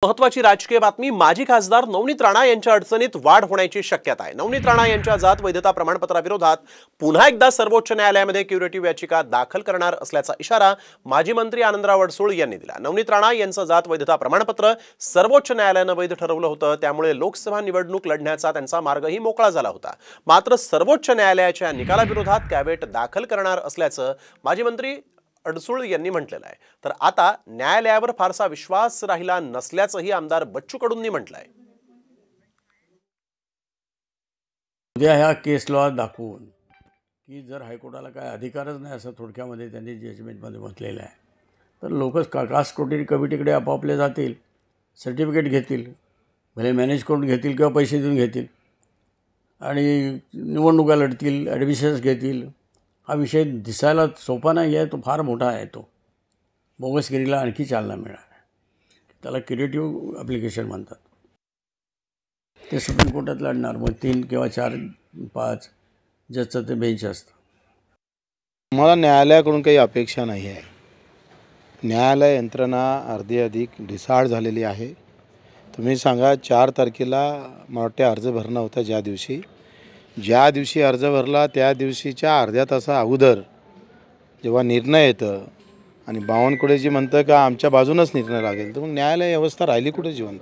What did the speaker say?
महत्वाची राजकीय बातमी। माजी खासदार नवनीत राणा यांच्या अडचणीत वाढ होण्याची शक्यता आहे। नवनीत राणा यांच्या जात वैधता प्रमाणपत्राविरोधात पुन्हा एकदा सर्वोच्च न्यायालयामध्ये क्युरेटिव्ह याचिका दाखल करणार असल्याचा इशारा माजी मंत्री आनंदराव अडसूळ यांनी दिला। नवनीत राणा यांचं जात वैधता प्रमाणपत्र सर्वोच्च न्यायालयाने वैध ठरवलं होतं, त्यामुळे लोकसभा निवडणूक लढण्याचा त्यांचा मार्गही मोकळा झाला होता। मात्र सर्वोच्च न्यायालयाच्या निकालाविरोधात कॅव्हेट दाखल करणार असल्याचं माजी मंत्री अडसूळ यांनी म्हटलेलं आहे। तर आता न्यायालयावर फारसा विश्वास राहिला नसल्याचंही आमदार बच्चू कडूंनी म्हटलंय। उद्या ह्या केसला दाखवून की जर हायकोर्टाला काय अधिकारच नाही असं थोडक्यामध्ये त्यांनी जजमेंटमध्ये म्हटलेलं आहे, तर लोक कास्ट स्क्रुटिनी कमिटीकडे आपापले जातील, सर्टिफिकेट घेतील, भले मॅनेज करून घेतील किंवा पैसे देऊन घेतील आणि निवडणुका लढतील, ॲडमिशन्स घेतील। हा विषय दिसायला सोपा नाही आहे, तो फार मोठा आहे। तो बोगसगिरीला आणखी चालना मिळणार आहे। त्याला क्युरेटिव्ह ॲप्लिकेशन म्हणतात। ते सुप्रीम कोर्टात लढणार, मग 3 किंवा 4 5 जजचं ते बेंच असतं। मला न्यायालयाकडून काही अपेक्षा नाही आहे। न्यायालय यंत्रणा अर्धी अधिक ढिसाळ झालेली आहे। तुम्ही सांगा 4 तारखेला मला वाटते अर्ज भरणं होतं, ज्या दिवशी अर्ज भरला त्या दिवशीच्या अर्ध्या तासा अगोदर जेव्हा निर्णय येतं आणि बावनकुळे जी म्हणतं का आमच्या बाजूनच निर्णय लागेल, तर मग न्यायालय व्यवस्था राहिली कुठे जिवंत?